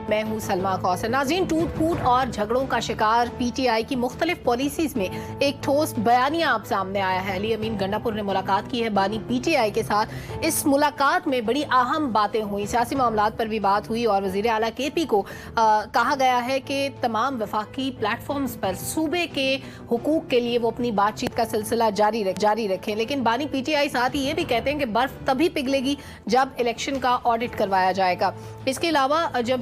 میں ہوں سلما کوثر۔ ناظرین، ٹوٹ پھوٹ اور جھگڑوں کا شکار پی ٹی آئی کی مختلف پالیسیز میں ایک ٹھوس بیانیہ آپ سامنے آیا ہے۔ علی امین گنڈا پور نے ملاقات کی ہے بانی پی ٹی آئی کے ساتھ۔ اس ملاقات میں بڑی اہم باتیں ہوئی، سیاسی معاملات پر بھی بات ہوئی اور وزیر اعلیٰ کے پی کو کہا گیا ہے کہ تمام وفاقی پلیٹ فارمز پر صوبے کے حقوق کے لیے وہ اپنی بات چیت کا سلسلہ جاری رکھیں، لیکن بانی پی ٹی آئی ساتھ ہی یہ بھی کہتے ہیں کہ برف تبھی پگھلے گی جب الیکشن کا آڈٹ کروایا جائے گا۔ اس کے علاوہ جب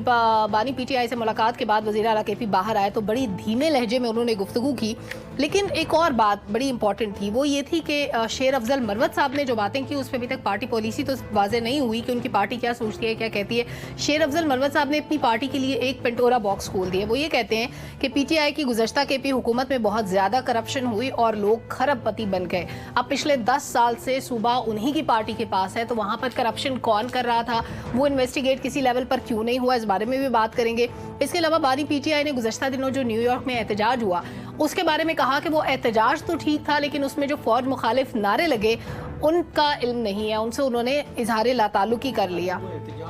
بانی پی ٹی آئی سے ملاقات کے بعد وزیر اعلیٰ کے پی باہر آئے تو بڑی دھیمے لہجے میں انہوں نے گفتگو کی، لیکن ایک اور بات بڑی امپورٹنٹ تھی، وہ یہ تھی کہ شیر افضل مروت صاحب نے جو باتیں کی اس پہ ابھی تک پارٹی پالیسی تو واضح نہیں ہوئی کہ ان کی پارٹی کیا سوچتی ہے، کیا کہتی ہے۔ شیر افضل مروت صاحب نے اپنی پارٹی کے لیے ایک پنڈورا باکس کھول دیا۔ وہ یہ کہتے ہیں کہ پی ٹی آئی کی گزشتہ کے پی حکومت میں بہت زیادہ کرپشن ہوئی اور لوگ کھرب پتی بن گئے۔ اب پچھلے 10 سال سے صوبہ انہی کی پارٹی کے پاس ہے تو وہاں پر کرپشن کون کر رہا تھا، وہ انویسٹیگیٹ کسی لیول پر کیوں نہیں ہوا، اس بارے میں بھی بات کریں گے۔ اس کے علاوہ بانی پی ٹی آئی نے گزشتہ دنوں جو نیو یارک میں احتجاج ہوا اس کے بارے میں کہا کہ وہ احتجاج تو ٹھیک تھا لیکن اس میں جو فوج مخالف نعرے لگے ان کا علم نہیں ہے، ان سے انہوں نے اظہار لا تعلقی کر لیا۔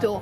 تو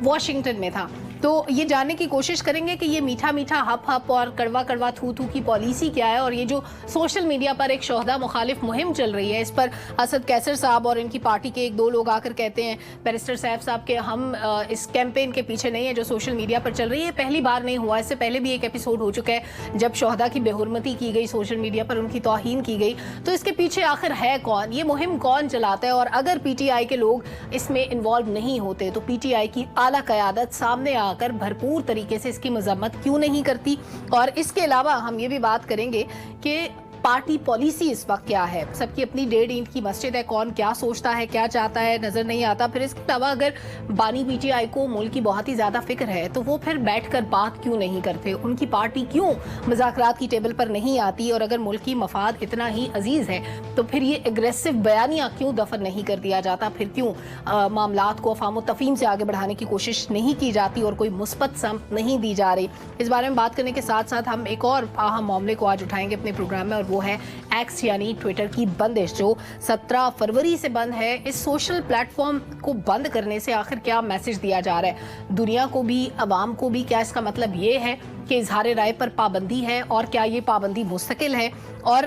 واشنگٹن میں تھا۔ تو یہ جاننے کی کوشش کریں گے کہ یہ میٹھا میٹھا ہپ ہپ اور کڑوا کڑوا تھو تھو کی پالیسی کیا ہے، اور یہ جو سوشل میڈیا پر ایک شہدا مخالف مہم چل رہی ہے اس پر اسد کیسر صاحب اور ان کی پارٹی کے ایک دو لوگ آ کر کہتے ہیں، بیرسٹر سیف صاحب، کہ ہم اس کیمپین کے پیچھے نہیں ہیں جو سوشل میڈیا پر چل رہی ہے۔ پہلی بار نہیں ہوا، اس سے پہلے بھی ایک ایپیسوڈ ہو چکا ہے جب شہدا کی بے حرمتی کی گئی، سوشل میڈیا پر ان کی توہین کی گئی۔ تو اس کے پیچھے آخر ہے کون، یہ مہم کون چلاتا ہے، اور اگر پی ٹی آئی کے لوگ اس میں انوالو نہیں ہوتے تو پی ٹی آئی کی اعلیٰ قیادت سامنے آ کر بھرپور طریقے سے اس کی مذمت کیوں نہیں کرتی۔ اور اس کے علاوہ ہم یہ بھی بات کریں گے کہ پارٹی پالیسی اس وقت کیا ہے، سب کی اپنی 1.5 اینٹ کی مسجد ہے، کون کیا سوچتا ہے، کیا چاہتا ہے، نظر نہیں آتا۔ پھر اس کے علاوہ اگر بانی پی ٹی آئی کو ملک کی بہت ہی زیادہ فکر ہے تو وہ پھر بیٹھ کر بات کیوں نہیں کرتے، ان کی پارٹی کیوں مذاکرات کی ٹیبل پر نہیں آتی، اور اگر ملکی مفاد اتنا ہی عزیز ہے تو پھر یہ اگریسو بیانیہ کیوں دفن نہیں کر دیا جاتا، پھر کیوں معاملات کو افہام و تفہیم سے آگے بڑھانے کی کوشش نہیں کی جاتی اور کوئی مثبت سمت نہیں دی جا رہی۔ اس بارے میں بات کرنے کے ساتھ ساتھ ہم ایک اور اہم معاملے کو آج اٹھائیں گے اپنے پروگرام میں، اور وہ ہے ایکس یعنی ٹویٹر کی بندش جو 17 فروری سے بند ہے۔ اس سوشل پلیٹ فارم کو بند کرنے سے آخر کیا میسج دیا جا رہا ہے دنیا کو بھی، عوام کو بھی؟ کیا اس کا مطلب یہ ہے کہ اظہار رائے پر پابندی ہے، اور کیا یہ پابندی مستقل ہے؟ اور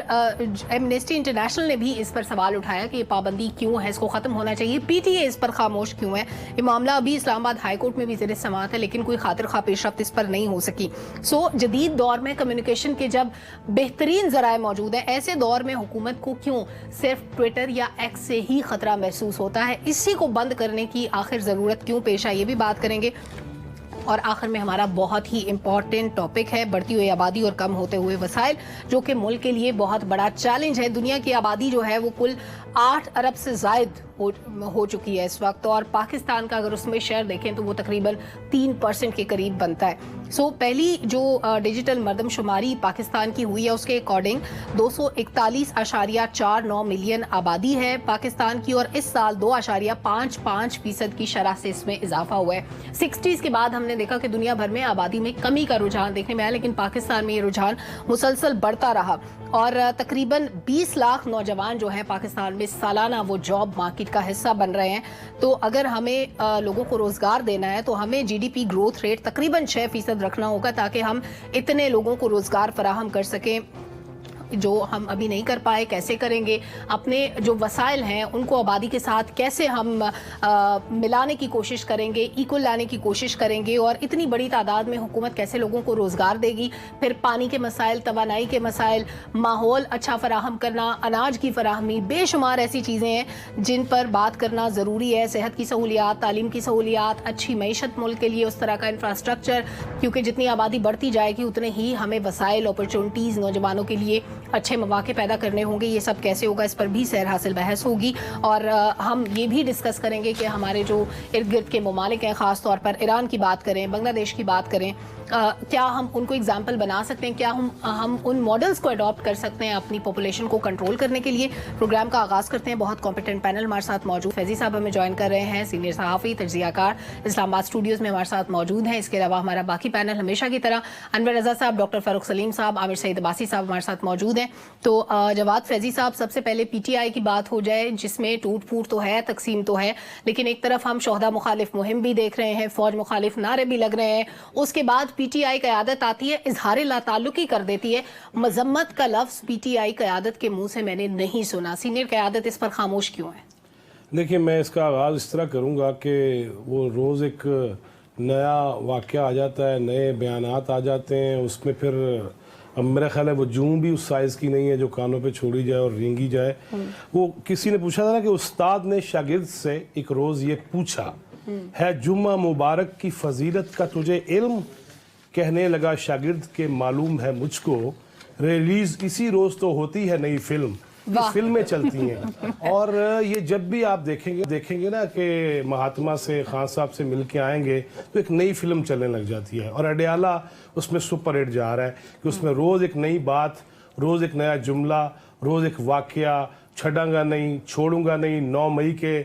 ایمنسٹی انٹرنیشنل نے بھی اس پر سوال اٹھایا کہ یہ پابندی کیوں ہے، اس کو ختم ہونا چاہیے، پی ٹی اے اس پر خاموش کیوں ہے؟ یہ معاملہ ابھی اسلام آباد ہائی کورٹ میں بھی زیر سماعت ہے لیکن کوئی خاطر خواہ پیش رفت اس پر نہیں ہو سکی۔ جدید دور میں کمیونیکیشن کے جب بہترین ذرائع موجود ہیں، ایسے دور میں حکومت کو کیوں صرف ٹویٹر یا ایکس سے ہی خطرہ محسوس ہوتا ہے؟ اسی کو بند کرنے کی آخر ضرورت کیوں پیش آئی، یہ بھی بات کریں گے۔ اور آخر میں ہمارا بہت ہی امپورٹنٹ ٹاپک ہے بڑھتی ہوئی آبادی اور کم ہوتے ہوئے وسائل، جو کہ ملک کے لیے بہت بڑا چیلنج ہے۔ دنیا کی آبادی جو ہے وہ کل 8 ارب سے زائد ہو چکی ہے اس وقت، اور پاکستان کا اگر اس میں شیئر دیکھیں تو وہ تقریباً 3% کے قریب بنتا ہے۔ پہلی جو ڈیجیٹل مردم شماری پاکستان کی ہوئی ہے اس کے اکارڈنگ 241.49 ملین آبادی ہے پاکستان کی، اور اس سال 2.55% کی شرح سے اس میں اضافہ ہوا ہے۔ 60s کے بعد ہم نے دیکھا کہ دنیا بھر میں آبادی میں کمی کا رجحان دیکھنے میں آیا، لیکن پاکستان میں یہ رجحان مسلسل بڑھتا رہا، اور تقریباً 20 لاکھ نوجوان جو ہیں پاکستان میں سالانہ وہ جاب مارکیٹ کا حصہ بن رہے ہیں۔ تو اگر ہمیں لوگوں کو روزگار دینا ہے تو ہمیں G D P growth rate تقریباً 6% رکھنا ہوگا تاکہ ہم اتنے لوگوں کو روزگار فراہم کر سکیں جو ہم ابھی نہیں کر پائے۔ کیسے کریں گے؟ اپنے جو وسائل ہیں ان کو آبادی کے ساتھ کیسے ہم ملانے کی کوشش کریں گے، ایکول لانے کی کوشش کریں گے، اور اتنی بڑی تعداد میں حکومت کیسے لوگوں کو روزگار دے گی؟ پھر پانی کے مسائل، توانائی کے مسائل، ماحول اچھا فراہم کرنا، اناج کی فراہمی، بے شمار ایسی چیزیں ہیں جن پر بات کرنا ضروری ہے۔ صحت کی سہولیات، تعلیم کی سہولیات، اچھی معیشت ملک کے لیے، اس طرح کا انفراسٹرکچر، کیونکہ جتنی آبادی بڑھتی جائے گی اتنے ہی ہمیں وسائل، اپرچونٹیز نوجوانوں کے لیے اچھے مواقع پیدا کرنے ہوں گے۔ یہ سب کیسے ہوگا اس پر بھی سیر حاصل بحث ہوگی، اور ہم یہ بھی ڈسکس کریں گے کہ ہمارے جو ارد گرد کے ممالک ہیں، خاص طور پر ایران کی بات کریں، بنگلہ دیش کی بات کریں، क्या हम उनको एग्जाम्पल बना सकते हैं, क्या हम उन मॉडल्स को अडॉप्ट कर सकते हैं अपनी पॉपुलेशन को कंट्रोल करने के लिए? प्रोग्राम का आगाज़ करते हैं। बहुत कॉम्पिटेंट पैनल हमारे साथ मौजूद, फैजी साहब हमें ज्वाइन कर रहे हैं, सीनियर सहाफ़ी तज्ज़ियाकार इस्लामाबाद स्टूडियोज़ में हमारे साथ मौजूद हैं। इसके अलावा हमारा बाकी पैनल हमेशा की तरह अनवर रज़ा साहब, डॉक्टर फ़ारूक सलीम साहब, आमिर सईद अब्बासी साहब हमारे साथ मौजूद हैं। तो जवाद फैजी साहब, सबसे पहले PTI की बात हो जाए, जिसमें टूट फूट तो है, तकसीम तो है, लेकिन एक तरफ हम शोहदा मुखालिफ मुहिम भी देख रहे हैं, फौज मुखालिफ नारे भी लग रहे हैं। उसके बाद PTI क़यादत आती है, इजहार लाताल्लुकी कर देती है। मजम्मत का लफ्ज़ PTI क़यादत के मुंह से मैंने नहीं सुना। सीनियर क़यादत इस पर खामोश क्यों है? देखिए, मैं इसका आगाज़ इस तरह करूँगा कि वो रोज़ एक नया वाक़या आ जाता है, नए बयानात आ जाते हैं, उसमें फिर अब मेरा ख्याल है वो जूं भी उस साइज़ की नहीं है जो कानों पे छोड़ी जाए और रेंगी जाए। वो किसी ने पूछा था ना कि उस्ताद ने शागिर्द से एक रोज़ ये पूछा, है जुम्मा मुबारक की फजीलत का तुझे इल्म? कहने लगा शागिर्द के मालूम है मुझको, रिलीज़ इसी रोज़ तो होती है नई फिल्म। फिल्में चलती हैं और ये जब भी आप देखेंगे ना कि महात्मा से, खान साहब से मिल के आएंगे तो एक नई फिल्म चलने लग जाती है और अडयाला उसमें सुपर हिट जा रहा है कि उसमें रोज़ एक नई बात, रोज़ एक नया जुमला, रोज़ एक वाक़या, छड़ांगा नहीं, छोड़ूंगा नहीं, 9 मई के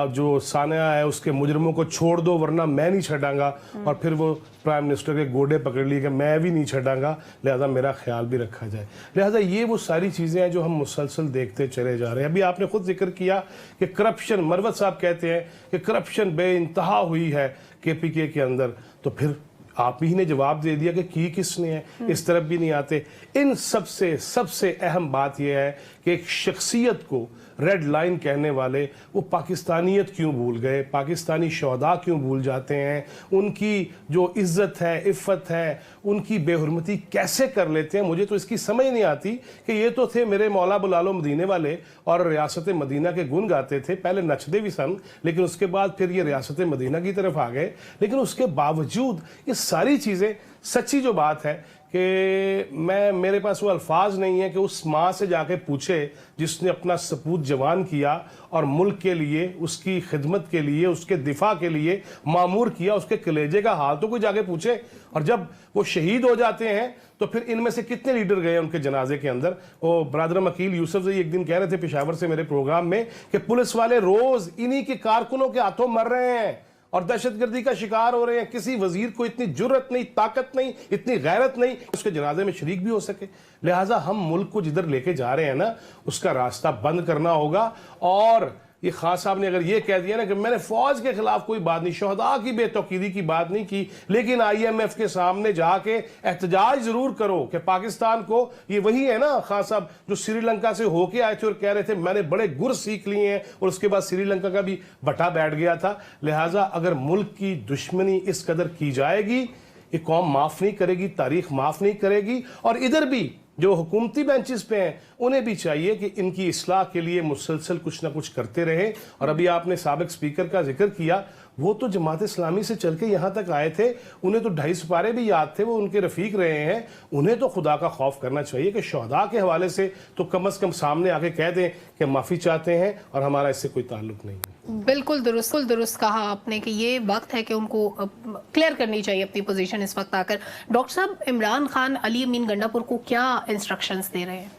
जो सानिया है उसके मुजरमों को छोड़ दो वरना मैं नहीं छड़ांगा, और फिर वो प्राइम मिनिस्टर के गोडे पकड़ लिए कि मैं भी नहीं छड़ांगा, लिहाजा मेरा ख्याल भी रखा जाए। लिहाजा ये वो सारी चीज़ें हैं जो हम मुसलसल देखते चले जा रहे हैं। अभी आपने खुद जिक्र किया कि करप्शन, मरवत साहब कहते हैं कि करप्शन बेइंतहा हुई है KPK के अंदर, तो फिर आप ही ने जवाब दे दिया कि किसने है, इस तरफ भी नहीं आते। इन सबसे अहम बात यह है कि एक शख्सियत को रेड लाइन कहने वाले वो पाकिस्तानियत क्यों भूल गए, पाकिस्तानी शहदा क्यों भूल जाते हैं, उनकी जो इज़्ज़त है, इफ़्फ़त है, उनकी बेहुरमती कैसे कर लेते हैं। मुझे तो इसकी समझ नहीं आती कि ये तो थे मेरे मौला बुलालो मदीने वाले और रियासत मदीना के गुण गाते थे, पहले नचदे भी सन, लेकिन उसके बाद फिर ये रियासत मदीना की तरफ आ गए। लेकिन उसके बावजूद ये सारी चीज़ें, सच्ची जो बात है कि मेरे पास वो अल्फाज नहीं है कि उस माँ से जाके पूछे जिसने अपना सपूत जवान किया और मुल्क के लिए, उसकी खिदमत के लिए, उसके दिफा के लिए मामूर किया, उसके कलेजे का हाल तो कोई जाके पूछे। और जब वो शहीद हो जाते हैं तो फिर इनमें से कितने लीडर गए उनके जनाजे के अंदर? वो ब्रदर अकील यूसुफ जी एक दिन कह रहे थे पेशावर से मेरे प्रोग्राम में कि पुलिस वाले रोज इन्हीं के कारकुनों के हाथों मर रहे हैं और दहशतगर्दी का शिकार हो रहे हैं। किसी वजीर को इतनी जुर्रत नहीं, ताकत नहीं, इतनी गैरत नहीं उसके जनाजे में शरीक भी हो सके। लिहाजा हम मुल्क को जिधर लेके जा रहे हैं ना, उसका रास्ता बंद करना होगा। और ये खान साहब ने अगर ये कह दिया ना कि मैंने फौज के खिलाफ कोई बात नहीं, शहदा की बेतौकीदी की बात नहीं की, लेकिन IMF के सामने जाके एहतजाज जरूर करो कि पाकिस्तान को, ये वही है ना खान साहब जो श्रीलंका से होके आए थे और कह रहे थे मैंने बड़े गुर सीख लिए हैं और उसके बाद श्रीलंका का भी बटा बैठ गया था। लिहाजा अगर मुल्क की दुश्मनी इस कदर की जाएगी, ये कौम माफ नहीं करेगी, तारीख माफ नहीं करेगी। और इधर भी जो हुकूमती बेंचेस पे हैं उन्हें भी चाहिए कि इनकी इस्लाह के लिए मुसलसल कुछ ना कुछ करते रहे। और अभी आपने साबिक स्पीकर का जिक्र किया, वो तो जमात इस्लामी से चल के यहाँ तक आए थे, उन्हें तो 2.5 सिपारे भी याद थे, वो उनके रफीक रहे हैं। उन्हें तो खुदा का खौफ करना चाहिए कि शहदा के हवाले से तो कम से कम सामने आके कह दें कि माफ़ी चाहते हैं और हमारा इससे कोई ताल्लुक नहीं है। बिल्कुल दुरुस्त कहा आपने कि ये वक्त है कि उनको क्लियर करनी चाहिए अपनी पोजीशन इस वक्त आकर। डॉक्टर साहब, इमरान खान अली अमीन गंडापुर को क्या इंस्ट्रक्शंस दे रहे हैं?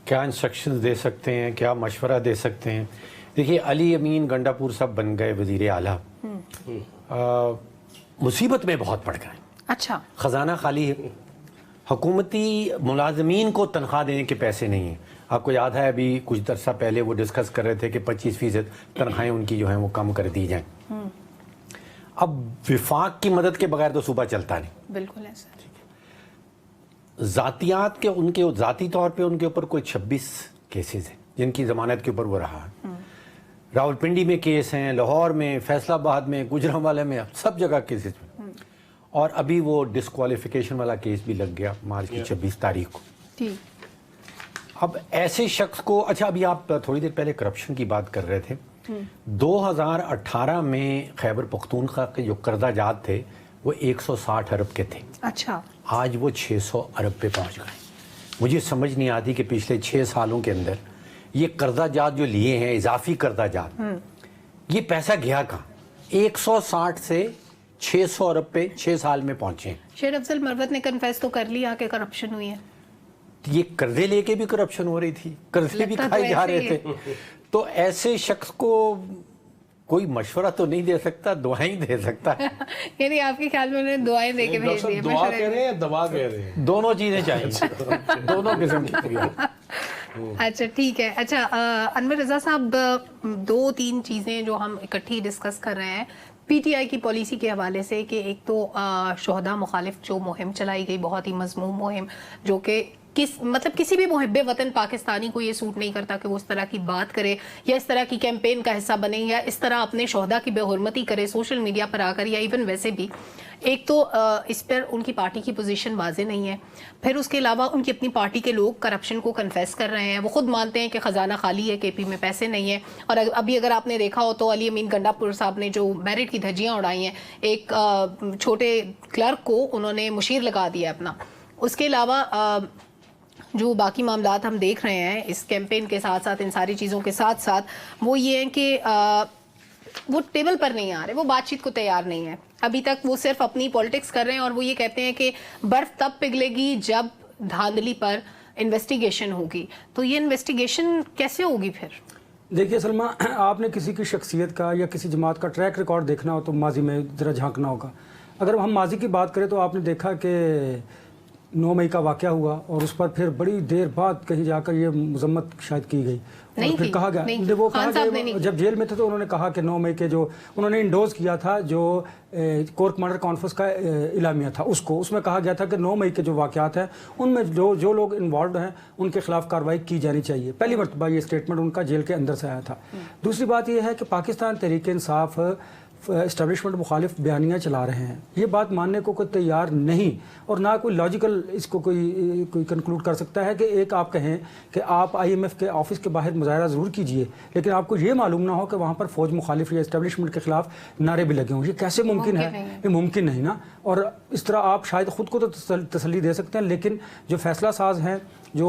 क्या इंस्ट्रक्शंस दे सकते हैं, क्या मशवरा दे सकते हैं? देखिए, अली अमीन गंडापुर साहब बन गए वजीर आला, मुसीबत में बहुत पड़ गए। अच्छा, खजाना खाली है, हुकूमती मुलाजमीन को तनख्वाह देने के पैसे नहीं हैं। आपको याद है अभी कुछ अरसा पहले वो डिस्कस कर रहे थे कि 25% तनख्वाहें उनकी जो हैं वो कम कर दी जाएं। अब विफाक की मदद के बगैर तो सूबा चलता नहीं। बिल्कुल ऐसा। जातियात के उनके ज़ाती तौर पे उनके ऊपर कोई 26 केसेस हैं जिनकी ज़मानत के ऊपर वो रहा है। रावलपिंडी में केस हैं, लाहौर में, फैसलाबाद में, गुजरांवाला में, सब जगह केसेस में। और अभी वो डिस्क्वालिफिकेशन वाला केस भी लग गया मार्च की 26 तारीख को। अब ऐसे शख्स को, अच्छा अभी आप थोड़ी देर पहले करप्शन की बात कर रहे थे। 2018 में खैबर पख्तूनख्वा के जो कर्जा जात थे वो 160 अरब के थे। अच्छा, आज वो 600 अरब पे पहुंच गए। मुझे समझ नहीं आती कि पिछले 6 सालों के अंदर ये कर्जा जात जो लिए हैं, इजाफी कर्जा जात, ये पैसा गया कहाँ? 160 से 600 अरब पे 6 साल में पहुंचे हैं। शेर अफजल मरवत ने कन्फेस तो कर लिया कि करप्शन हुई है। ये कर्जे लेके भी करप्शन हो रही थी, कर्जे भी लगता तो खाए जा ऐसे रहे ही थे। तो ऐसे शख्स को कोई मशवरा तो नहीं दे सकता, दुआएं ही दे सकता है। यानी आपके ख्याल में उन्होंने दुआएं दे के डॉक्टर भेज साहब दिए दुआ कह रहे हैं, दवा कह रहे हैं? दोनों चीजें चाहिए, दोनों किस्म की चीजें। अच्छा ठीक है। अच्छा अनवर रजा साहब, 2-3 चीज़ें जो हम इकट्ठी डिस्कस कर रहे हैं पीटीआई की पॉलिसी के हवाले से कि एक तो शोहदा मुखालिफ जो मुहिम चलाई गई, बहुत ही मज़मूम मुहिम, जो कि किसी भी मुहिब्बे वतन पाकिस्तानी को ये सूट नहीं करता कि वो इस तरह की बात करे या इस तरह की कैंपेन का हिस्सा बने या इस तरह अपने शोहदा की बेहुरमती करे सोशल मीडिया पर आकर, या इवन वैसे भी। एक तो इस पर उनकी पार्टी की पोजीशन वाज़ेह नहीं है, फिर उसके अलावा उनकी अपनी पार्टी के लोग करप्शन को कन्फेस कर रहे हैं, वो खुद मानते हैं कि ख़जाना खाली है, केपी में पैसे नहीं है। और अभी अगर आपने देखा हो तो अली अमीन गंडापुर साहब ने जो मेरिट की धज्जियाँ उड़ाई हैं, एक छोटे क्लर्क को उन्होंने मुशीर लगा दिया अपना। उसके अलावा जो बाकी मामलात हम देख रहे हैं इस कैंपेन के साथ साथ, इन सारी चीज़ों के साथ साथ, वो ये हैं कि वो टेबल पर नहीं आ रहे, वो बातचीत को तैयार नहीं है। अभी तक वो सिर्फ अपनी पॉलिटिक्स कर रहे हैं और वो ये कहते हैं कि बर्फ़ तब पिघलेगी जब धांधली पर इन्वेस्टिगेशन होगी। तो ये इन्वेस्टिगेशन कैसे होगी फिर? देखिए सलमा, आपने किसी की शख्सियत का या किसी जमात का ट्रैक रिकॉर्ड देखना हो तो माजी में ज़रा झांकना होगा। अगर हम माजी की बात करें तो आपने देखा कि 9 मई का वाक़या हुआ और उस पर फिर बड़ी देर बाद कहीं जाकर ये मजम्मत शायद की गई और फिर कहा गया, वो कहा गया जब जेल में थे तो उन्होंने कहा कि 9 मई के जो उन्होंने इंडोज किया था जो कोर कमांडर कॉन्फ्रेंस का इलामिया था, उसमें कहा गया था कि 9 मई के जो वाक़यात हैं उनमें जो लोग इन्वॉल्व हैं उनके खिलाफ कार्रवाई की जानी चाहिए। पहली मरतबा ये स्टेटमेंट उनका जेल के अंदर से आया था। दूसरी बात यह है कि पाकिस्तान तहरीक इंसाफ इस्टेब्लिशमेंट मुखालिफ बयानियाँ चला रहे हैं, ये बात मानने को कोई तैयार नहीं और ना कोई लॉजिकल इसको कोई कंक्लूड कर सकता है कि एक आप कहें कि आप IMF के ऑफिस के बाहर मुजाहरा ज़रूर कीजिए लेकिन आपको ये मालूम ना हो कि वहाँ पर फ़ौज मुखालिफ या इस्टेब्लिशमेंट के ख़िलाफ़ नारे भी लगे हों। ये कैसे मुमकिन है? ये मुमकिन नहीं ना। और इस तरह आप शायद ख़ुद को तो तसल्ली दे सकते हैं लेकिन जो फैसला साज हैं, जो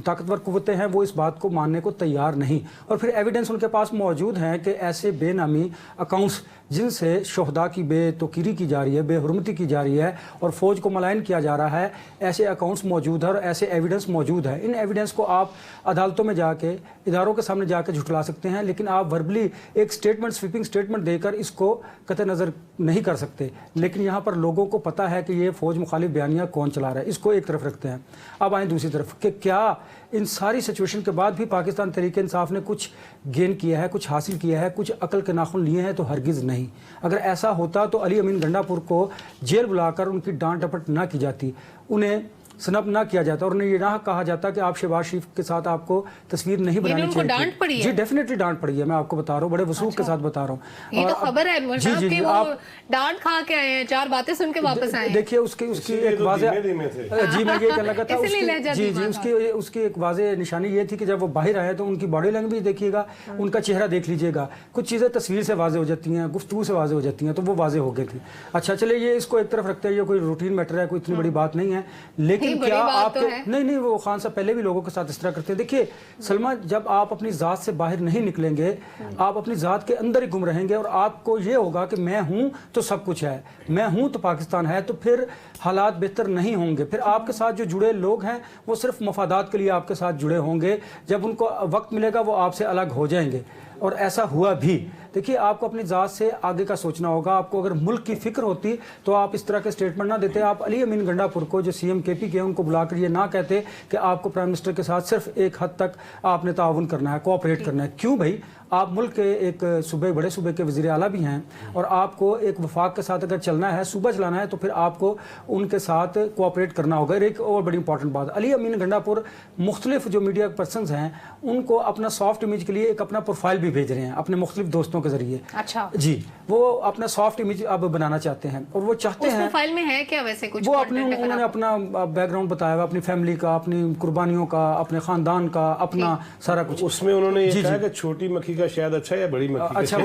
ताकतवर कुव्वतें हैं, वो इस बात को मानने को तैयार नहीं। और फिर एविडेंस उनके पास मौजूद हैं कि ऐसे बेनामी अकाउंट्स जिनसे शोहदा की बेतौकीरी की जा रही है, बेहुरमती की जा रही है और फ़ौज को मलाइन किया जा रहा है, ऐसे अकाउंट्स मौजूद है और ऐसे एविडेंस मौजूद है। इन एविडेंस को आप अदालतों में जाके, इदारों के सामने जाकर झुठला सकते हैं लेकिन आप वर्बली एक स्टेटमेंट, स्वीपिंग स्टेटमेंट देकर इसको कतई नज़र नहीं कर सकते। लेकिन यहाँ पर लोगों को पता है कि ये फ़ौज मुखालिफ बयानियाँ कौन चला रहा है, इसको एक तरफ रखते हैं। अब आएँ दूसरी तरफ कि क्या इन सारी सिचुएशन के बाद भी पाकिस्तान तहरीक इंसाफ ने कुछ गेन किया है, कुछ हासिल किया है, कुछ अकल के नाखून लिए हैं? तो हरगिज़ नहीं। अगर ऐसा होता तो अली अमीन गंडापुर को जेल बुलाकर उनकी डांट डपट ना की जाती, उन्हें स्नब ना किया जाता और उन्हें ये ना कहा जाता कि आप शहबाज शरीफ के साथ आपको तस्वीर नहीं बनानी चाहिए। डांट पड़ी है? जी डेफिनेटली डांट पड़ी है, मैं आपको बता रहा हूँ, बड़े वसूख के साथ बता रहा हूँ। ये तो खबर है अनवर साहब कि वो डांट खा के आए हैं, 4 बातें सुन के वापस आए हैं। देखिए उसकी एक वाज़ेह, जी मैं ये कहना लगा था, उसकी एक वाज़ेह निशानी ये थी कि जब वो बाहर आए तो उनकी बॉडी लैंग्वेज देखिएगा, उनका चेहरा देख लीजिएगा, कुछ चीज़ें तस्वीर से वाज़ेह हो जाती हैं, गुफ्तगू से वाज़ेह हो जाती हैं, तो वो वाज़ेह हो गई थी। अच्छा चलिए ये इसको एक तरफ रखते हैं, ये कोई रूटीन मैटर है, कोई इतनी बड़ी बात नहीं है। लेकिन क्या आपके नहीं वो खान साहब पहले भी लोगों के साथ इस तरह करते हैं। देखिए सलमा, जब आप अपनी ज़ात से बाहर नहीं निकलेंगे, आप अपनी ज़ात के अंदर ही गुम रहेंगे और आपको ये होगा कि मैं हूँ तो सब कुछ है, मैं हूँ तो पाकिस्तान है, तो फिर हालात बेहतर नहीं होंगे। फिर आपके साथ जो जुड़े लोग हैं वो सिर्फ मफादात के लिए आपके साथ जुड़े होंगे, जब उनको वक्त मिलेगा वो आपसे अलग हो जाएंगे। और ऐसा हुआ भी। देखिए आपको अपनी ज़ात से आगे का सोचना होगा। आपको अगर मुल्क की फ़िक्र होती तो आप इस तरह के स्टेटमेंट ना देते। आप अली अमीन गंडापुर को जो CM KP के उनको बुलाकर ये ना कहते कि आपको प्राइम मिनिस्टर के साथ सिर्फ एक हद तक आपने ताउन करना है, कोऑपरेट करना है। क्यों भाई, आप मुल्क के एक सूबे, बड़े सूबे के वज़ीर आला भी हैं और आपको एक वफाक के साथ अगर चलना है, सूबा चलाना है, तो फिर आपको उनके साथ कोऑपरेट करना होगा। एक और बड़ी इंपॉर्टेंट बात, अली अमीन गंडापुर मुख्तलिफ जो मीडिया पर्सनस हैं उनको अपना सॉफ्ट इमेज के लिए एक अपना प्रोफाइल भी भेज रहे हैं अपने मुख्तलिफ दोस्तों के जरिए। अच्छा जी, वो अपना सॉफ्ट इमेज अब बनाना चाहते हैं और वो चाहते हैं, प्रोफाइल में है क्या वैसे कुछ? वो उन्होंने अपना बैकग्राउंड बताया हुआ, अपनी फैमिली का, अपनी कुर्बानियों का, अपने खानदान का, अपना सारा कुछ। उसमें उन्होंने ये कहा कि छोटी मक्खी का शायद अच्छा है या बड़ी मक्खी का अच्छा,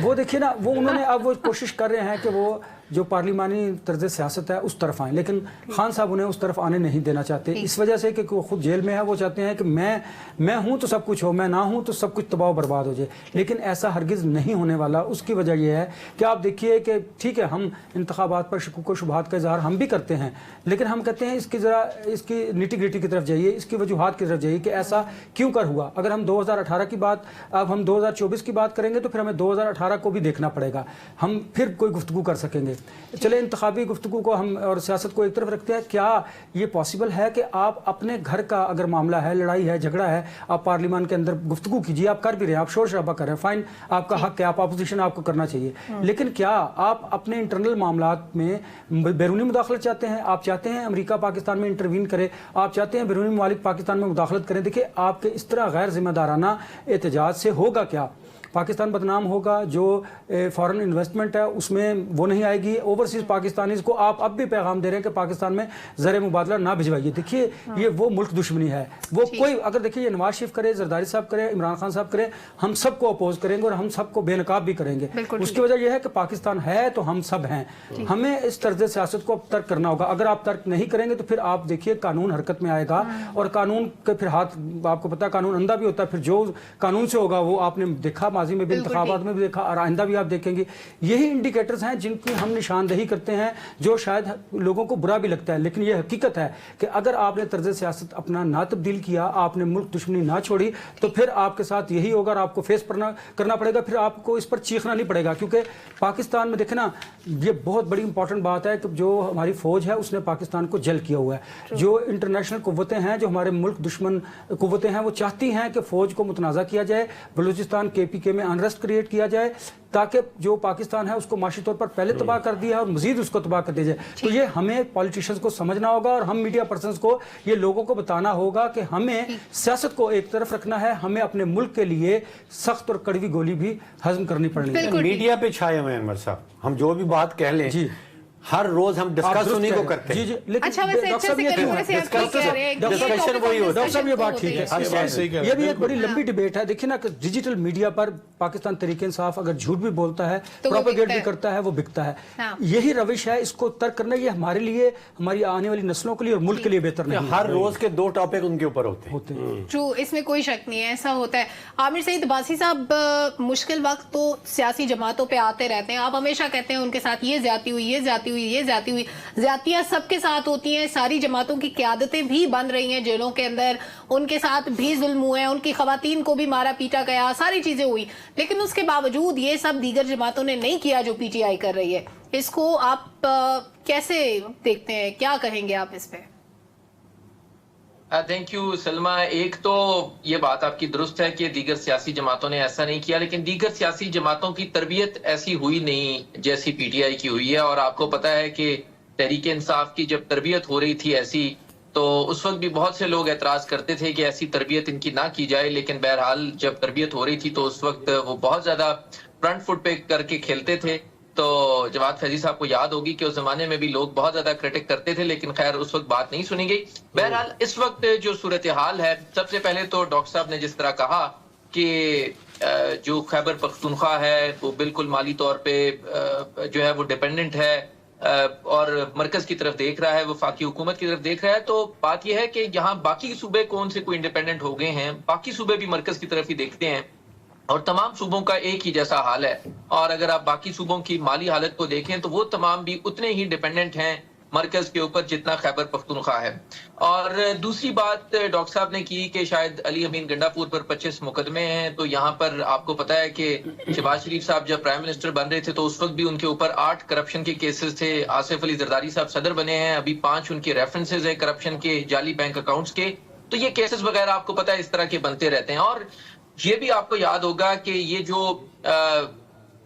वो देखिए ना, वो उन्होंने अब वो कोशिश कर रहे हैं कि वो जो पार्लिमानी तर्ज सियासत है उस तरफ आए, लेकिन खान साहब उन्हें उस तरफ आने नहीं देना चाहते, इस वजह से कि वो खुद जेल में है। वो चाहते हैं कि मैं हूं तो सब कुछ हो, मैं ना हूं तो सब कुछ तबाह बर्बाद हो जाए, लेकिन ऐसा हरगिज़ नहीं होने वाला। उसकी वजह यह है कि आप देखिए कि ठीक है, हम इंतखाबात पर शकूक व शुबहात का इजहार हम भी करते हैं, लेकिन हम कहते हैं इसकी निटी ग्रिटी की तरफ जाइए, इसकी वजूहात की तरफ जाइए कि ऐसा क्यों कर हुआ। अगर हम 2018 की बात, अब हम 2024 की बात करेंगे तो फिर हमें 2018 को भी देखना पड़ेगा, हम फिर कोई गुफ्तगू कर सकेंगे। चले इंतखाबी गुफ्तगू को हम और सियासत को एक तरफ रखते हैं। क्या ये पॉसिबल है कि आप अपने घर का अगर मामला है, लड़ाई है, झगड़ा है, आप पार्लियामेंट के अंदर गुफ्तगू कीजिए, आप कर भी रहे हैं, आप शोर शराबा कर रहे हैं, फाइन, आपका हक है, आप अपोजिशन आपको करना चाहिए, लेकिन क्या आप अपने इंटरनल मामलात में बैरूनी मुदाखलत चाहते हैं? आप चाहते हैं अमेरिका पाकिस्तान में इंटरवीन करे? आप चाहते हैं बैरूनी ममालिक पाकिस्तान में मुदाखलत करें? देखिए, आपके इस तरह गैर जिम्मेदाराना एहतजाज से होगा क्या? पाकिस्तान बदनाम होगा, जो फॉरेन इन्वेस्टमेंट है उसमें वो नहीं आएगी। ओवरसीज पाकिस्तानीज को आप अब भी पैगाम दे रहे हैं कि पाकिस्तान में ज़र मुबादला ना भिजवाइए। देखिए, ये वो मुल्क दुश्मनी है, वो कोई अगर देखिए ये नवाज शरीफ करे, जरदारी साहब करे, इमरान खान साहब करे, हम सबको अपोज करेंगे और हम सबको बेनकाब भी करेंगे। उसकी वजह यह है कि पाकिस्तान है तो हम सब हैं। हमें इस तर्ज सियासत को अब तर्क करना होगा। अगर आप तर्क नहीं करेंगे तो फिर आप देखिए कानून हरकत में आएगा, और कानून के फिर हाथ, आपको पता है कानून अंधा भी होता है, फिर जो कानून से होगा वो आपने देखा, माजी में भी इंतखाबात में भी देखा और आइंदा भी आप देखेंगे। यही इंडिकेटर्स हैं जिनकी हम निशानदेही करते हैं, जो शायद लोगों को बुरा भी लगता है, लेकिन यह हकीकत है कि अगर आपने तर्ज सियासत अपना ना तब्दील किया, आपने मुल्क दुश्मनी ना छोड़ी, तो फिर आपके साथ यही होगा और आपको फेस करना पड़ेगा। फिर आपको इस पर चीखना नहीं पड़ेगा, क्योंकि पाकिस्तान में देखे ना, ये बहुत बड़ी इंपॉर्टेंट बात है कि जो हमारी फौज है उसने पाकिस्तान को जल किया हुआ है। जो इंटरनेशनल कुव्वतें हैं, जो हमारे मुल्क दुश्मन कुव्वतें हैं, वो चाहती हैं कि फौज को मुतनाज़ा किया जाए, बलूचिस्तान KPK में अनरेस्ट क्रिएट किया जाए, ताकि जो पाकिस्तान है उसको माशी तौर पर पहले तबाह कर दिया है और मजीद उसको तबाह कर दिया जाए। तो ये हमें पॉलिटिशियंस को समझना होगा और हम मीडिया पर्सन्स को ये लोगों को बताना होगा कि हमें सियासत को एक तरफ रखना है, हमें अपने मुल्क के लिए सख्त और कड़वी गोली भी हजम करनी पड़नी है। मीडिया पे छाए हुए हैं अनवर साहब, हम जो भी बात कह लें जी, हर रोज हम डिस्कस उन्हीं को करते हैं। जी, लेकिन अच्छा, वैसे डॉक्टर साहब ये बात ठीक है, ये भी एक बड़ी लंबी डिबेट है। देखिए ना, डिजिटल मीडिया पर पाकिस्तान तरीके इंसाफ अगर झूठ भी बोलता है, प्रोपेगेट भी करता है, वो बिकता है। यही रविश है, इसको तर्क करना ये हमारे लिए, हमारी आने वाली नस्लों के लिए और मुल्क के लिए बेहतर नहीं। हर रोज के 2 टॉपिक उनके ऊपर होते हैं। ट्रू, इसमें कोई शक नहीं है, ऐसा होता है। आमिर सईद अब्बासी साहब, मुश्किल वक्त तो सियासी जमातों पे आते रहते हैं, आप हमेशा कहते हैं उनके साथ ये ज्यादती हुई, ये ज्यादती हुई, ये ज्यादती हुई। ज्यादतियां सबके साथ होती हैं, सारी जमातों की क़यादतें भी बन रही हैं जेलों के अंदर, उनके साथ भी जुल्म हुए हैं, उनकी खवातीन को भी मारा पीटा गया, सारी चीजें हुई, लेकिन उसके बावजूद ये सब दीगर जमातों ने नहीं किया जो PTI कर रही है। इसको आप कैसे देखते हैं, क्या कहेंगे आप इस पे? Thank you Salma. एक तो ये बात आपकी दुरुस्त है कि दीगर सियासी जमातों ने ऐसा नहीं किया, लेकिन दीगर सियासी जमातों की तरबियत ऐसी हुई नहीं जैसी PTI की हुई है। और आपको पता है कि तहरीक इंसाफ की जब तरबियत हो रही थी ऐसी, तो उस वक्त भी बहुत से लोग एतराज करते थे कि ऐसी तरबियत इनकी ना की जाए, लेकिन बहरहाल जब तरबियत हो रही थी तो उस वक्त वो बहुत ज्यादा फ्रंट फुट पे करके खेलते थे। तो जवाद फैजी साहब को याद होगी कि उस जमाने में भी लोग बहुत ज्यादा क्रिटिक करते थे, लेकिन खैर उस वक्त बात नहीं सुनी गई। बहरहाल इस वक्त जो सूरत हाल है, सबसे पहले तो डॉक्टर साहब ने जिस तरह कहा कि जो खैबर पख्तूनख्वा है वो बिल्कुल माली तौर पे जो है वो डिपेंडेंट है और मरकज की तरफ देख रहा है, वफाकी हुकूमत की तरफ देख रहा है। तो बात यह है कि यहाँ बाकी सूबे कौन से कोई इंडिपेंडेंट हो गए हैं, बाकी सूबे भी मरकज की तरफ ही देखते हैं और तमाम सूबों का एक ही जैसा हाल है। और अगर आप बाकी सूबों की माली हालत को देखें तो वो तमाम भी उतने ही डिपेंडेंट हैं मरकज के ऊपर जितना खैबर पख्तूनख्वा है। और दूसरी बात डॉक्टर साहब ने की कि शायद अली अमीन गंडापुर पर 25 मुकदमे हैं। तो यहाँ पर आपको पता है कि शहबाज शरीफ साहब जब प्राइम मिनिस्टर बन रहे थे तो उस वक्त भी उनके ऊपर 8 करप्शन के केसेस थे। आसिफ अली जरदारी साहब सदर बने हैं, अभी 5 उनके रेफरेंसेज हैं करप्शन के, जाली बैंक अकाउंट्स के। तो ये केसेस वगैरह आपको पता है इस तरह के बनते रहते हैं। और ये भी आपको याद होगा कि ये जो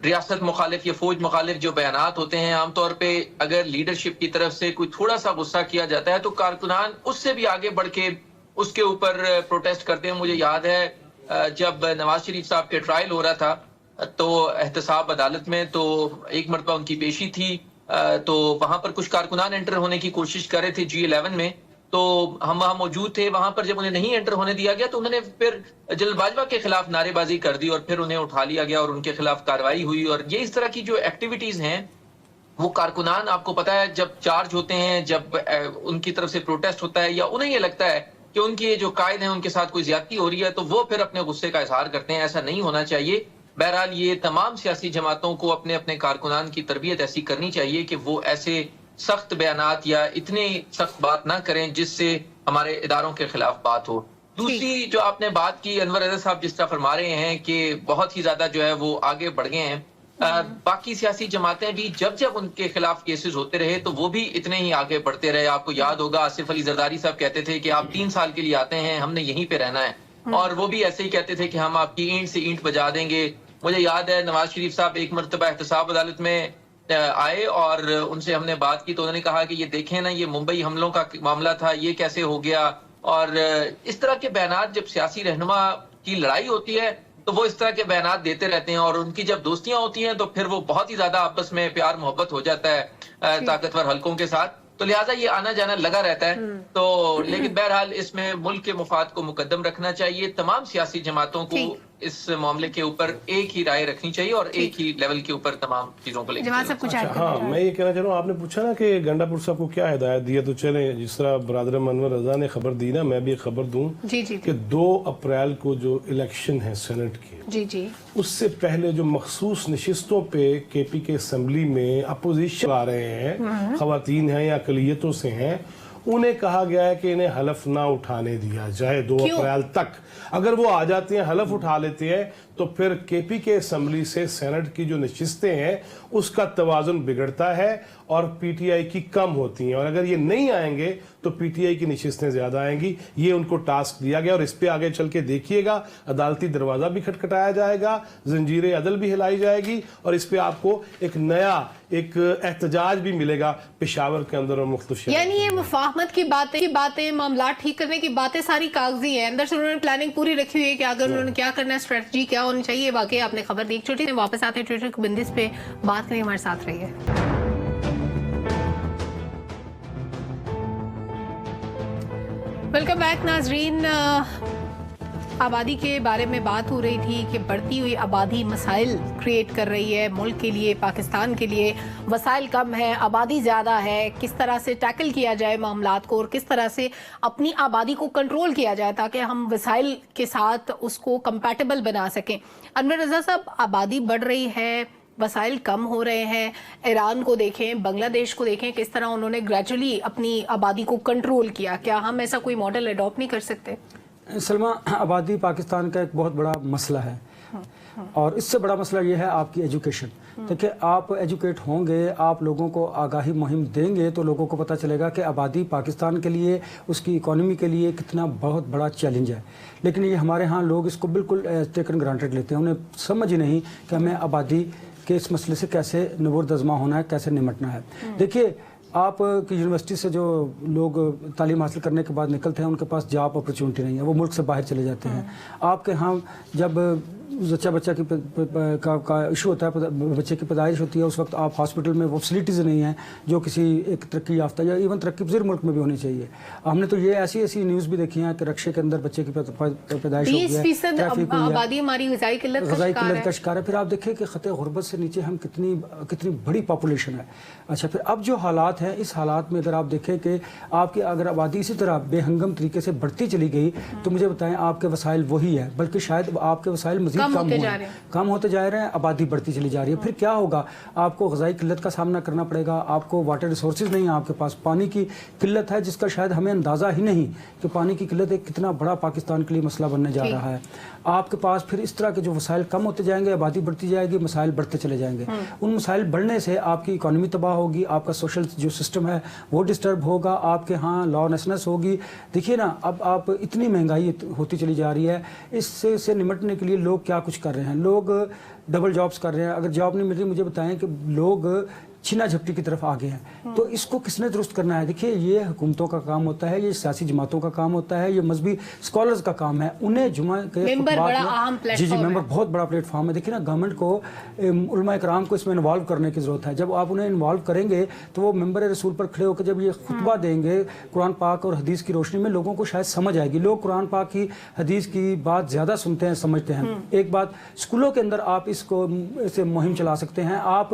रियासत मुखालिफ या फौज मुखालिफ जो बयानात होते हैं, आमतौर पे अगर लीडरशिप की तरफ से कोई थोड़ा सा गुस्सा किया जाता है तो कारकुनान उससे भी आगे बढ़ के उसके ऊपर प्रोटेस्ट करते हैं। मुझे याद है जब नवाज शरीफ साहब के ट्रायल हो रहा था तो एहतसाब अदालत में, तो एक मरतबा उनकी पेशी थी, तो वहां पर कुछ कारकुनान एंटर होने की कोशिश कर रहे थे G11 में, तो हम वहां मौजूद थे। वहां पर जब उन्हें नहीं एंटर होने दिया गया तो उन्होंने फिर जल्दबाजवा के खिलाफ नारेबाजी कर दी और फिर उन्हें उठा लिया गया और उनके खिलाफ कार्रवाई हुई। और ये इस तरह की जो एक्टिविटीज हैं वो कारकुनान आपको पता है जब चार्ज होते हैं, जब उनकी तरफ से प्रोटेस्ट होता है या उन्हें ये लगता है कि उनके ये जो कायद हैं उनके साथ कोई ज्यादती हो रही है, तो वो फिर अपने गुस्से का इजहार करते हैं। ऐसा नहीं होना चाहिए। बहरहाल ये तमाम सियासी जमातों को अपने अपने कारकुनान की तरबियत ऐसी करनी चाहिए कि वो ऐसे सख्त बयानात या इतने सख्त बात ना करें जिससे हमारे इदारों के खिलाफ बात हो। दूसरी जो आपने बात की, अनवर रजा साहब जिस तरह फरमा रहे हैं कि बहुत ही ज्यादा जो है वो आगे बढ़ गए हैं, बाकी सियासी जमातें भी जब जब उनके खिलाफ केसेस होते रहे तो वो भी इतने ही आगे बढ़ते रहे। आपको याद होगा आसिफ अली जरदारी साहब कहते थे कि आप 3 साल के लिए आते हैं, हमने यहीं पे रहना है, और वो भी ऐसे ही कहते थे कि हम आपकी ईंट से ईंट बजा देंगे। मुझे याद है नवाज शरीफ साहब एक मरतबा एहतसाब अदालत में आए और उनसे हमने बात की तो उन्होंने कहा कि ये देखें ना, ये मुंबई हमलों का मामला था, ये कैसे हो गया। और इस तरह के बयानात जब सियासी रहनुमा की लड़ाई होती है तो वो इस तरह के बयानात देते रहते हैं, और उनकी जब दोस्तियां होती हैं तो फिर वो बहुत ही ज्यादा आपस में प्यार मोहब्बत हो जाता है ताकतवर हलकों के साथ। तो लिहाजा ये आना जाना लगा रहता है। तो लेकिन बहरहाल इसमें मुल्क के मुफाद को मुकद्दम रखना चाहिए। तमाम सियासी जमातों को इस मामले के ऊपर एक ही राय रखनी चाहिए और एक ही लेवल के ऊपर तमाम चीजों को लेकर। हाँ, मैं ये कहना चाह रहा हूँ, आपने पूछा ना कि गंडापुर साहब को क्या हिदायत दी है, तो चले जिस तरह ब्रादर अनवर रजा ने खबर दी ना, मैं भी एक खबर दूं कि 2 अप्रैल को जो इलेक्शन है सेनेट की, उससे पहले जो मखसूस नशिस्तों पे केपी के असम्बली में अपोजिशन आ रहे हैं, खवातीन हैं या अकलियतों से हैं, उन्हें कहा गया है कि इन्हें हलफ ना उठाने दिया जाए 2 अप्रैल तक। अगर वो आ जाते हैं, हलफ उठा लेते हैं, तो फिर केपी के असम्बली से सेनेट की जो नशिस्तें हैं उसका तवाज़ुन बिगड़ता है और पीटीआई की कम होती हैं, और अगर ये नहीं आएंगे तो पीटीआई की नशिस्तें ज़्यादा आएंगी। ये उनको टास्क दिया गया और इस पे आगे चल के देखिएगा, अदालती दरवाज़ा भी खटखटाया जाएगा, जंजीर अदल भी हिलाई जाएगी, और इस पे आपको एक नया एक एहतजाज भी मिलेगा पेशावर के अंदर और मुख्तलिफ। यानी ये मुफाहमत की बातें मामला ठीक करने की बातें सारी कागजी है, अंदर से उन्होंने प्लानिंग पूरी रखी हुई है कि अगर उन्होंने क्या करना है, स्ट्रेटजी क्या होनी चाहिए। वाकई आपने खबर दी। एक छोटी से वापस आते हैं ट्विटर की बंदिश पे बात करें, हमारे साथ रहिए। वेलकम बैक नाजरीन। आबादी के बारे में बात हो रही थी कि बढ़ती हुई आबादी मसाइल क्रिएट कर रही है मुल्क के लिए, पाकिस्तान के लिए। वसाइल कम है, आबादी ज़्यादा है, किस तरह से टैकल किया जाए मामलात को और किस तरह से अपनी आबादी को कंट्रोल किया जाए ताकि हम वसाइल के साथ उसको कंपैटिबल बना सकें। अनवर रजा साहब, आबादी बढ़ रही है, वसाइल कम हो रहे हैं, ईरान को देखें, बांग्लादेश को देखें, किस तरह उन्होंने ग्रेजुअली अपनी आबादी को कंट्रोल किया। क्या हम ऐसा कोई मॉडल अडॉप्ट नहीं कर सकते? सलमा, आबादी पाकिस्तान का एक बहुत बड़ा मसला है, और इससे बड़ा मसला ये है आपकी एजुकेशन। देखिए, आप एजुकेट होंगे, आप लोगों को आगाही मुहिम देंगे तो लोगों को पता चलेगा कि आबादी पाकिस्तान के लिए, उसकी इकॉनमी के लिए कितना बहुत बड़ा चैलेंज है। लेकिन ये हमारे यहाँ लोग इसको बिल्कुल टेकन ग्रांटेड लेते हैं, उन्हें समझ ही नहीं कि हमें आबादी के इस मसले से कैसे नबूरदज़मा होना है, कैसे निमटना है। देखिए, आप की यूनिवर्सिटी से जो लोग तालीम हासिल करने के बाद निकलते हैं उनके पास जॉब अपॉर्चुनिटी नहीं है, वो मुल्क से बाहर चले जाते हैं। आपके यहाँ जब बच्चा की का इशू होता है, बच्चे की पैदाइश होती है, उस वक्त आप हॉस्पिटल में वो फैसिलिटीज़ नहीं हैं जो किसी एक तरक्की याफ्ता या इवन तरक्की पज़ीर मुल्क में भी होनी चाहिए। हमने तो ये ऐसी न्यूज़ भी देखी हैं कि रक्शे के अंदर बच्चे की पैदाइश हो गई, आबादी हमारी ग़िज़ाई किल्लत का शिकार है। फिर आप देखिए कि ख़ते गुरबत से नीचे हम कितनी बड़ी पॉपुलेशन है। अच्छा, फिर अब जो हालात हैं, इस हालात में अगर आप देखें कि आपकी अगर आबादी इसी तरह बेहंगम तरीके से बढ़ती चली गई तो मुझे बताएं आपके वसाइल वही है, बल्कि शायद आपके वसाइल मज़ीद कम होते जा रहे हैं, आबादी बढ़ती चली जा रही है। फिर क्या होगा? आपको ग़िज़ाई किल्लत का सामना करना पड़ेगा, आपको वाटर रिसोर्सेज नहीं है, आपके पास पानी की किल्लत है जिसका शायद हमें अंदाज़ा ही नहीं कि पानी की किल्लत एक कितना बड़ा पाकिस्तान के लिए मसला बनने जा रहा है। आपके पास फिर इस तरह के जो वसाइल कम होते जाएंगे, आबादी बढ़ती जाएगी, मसाइल बढ़ते चले जाएंगे। उन मसाइल बढ़ने से आपकी इकॉनमी तबाह होगी, आपका सोशल जो सिस्टम है वो डिस्टर्ब होगा, आपके यहाँ लॉलेसनेस होगी। देखिए ना, अब आप इतनी महंगाई होती चली जा रही है, इससे निमटने के लिए लोग क्या कुछ कर रहे हैं। लोग डबल जॉब्स कर रहे हैं, अगर जॉब नहीं मिल रही, मुझे बताएं कि लोग छीना झपटी की तरफ आ गए हैं। तो इसको किसने दुरुस्त करना है? देखिए, ये हुकूमतों का काम होता है, ये सियासी जमातों का काम होता है, ये मजहबी स्कॉलर्स का काम है। उन्हें जुमा के मेंबर बहुत बड़ा प्लेटफॉर्म है। देखिए ना, गवर्नमेंट को, उलमा इकराम को इसमें इन्वॉल्व करने की ज़रूरत है। जब आप उन्हें इन्वॉल्व करेंगे तो वो मेंबर रसूल पर खड़े होकर जब ये खुतबा देंगे कुरान पाक और हदीस की रोशनी में, लोगों को शायद समझ आएगी। लोग कुरान पाक की, हदीस की बात ज़्यादा सुनते हैं, समझते हैं। एक बात, स्कूलों के अंदर आप इसको इसे मुहिम चला सकते हैं, आप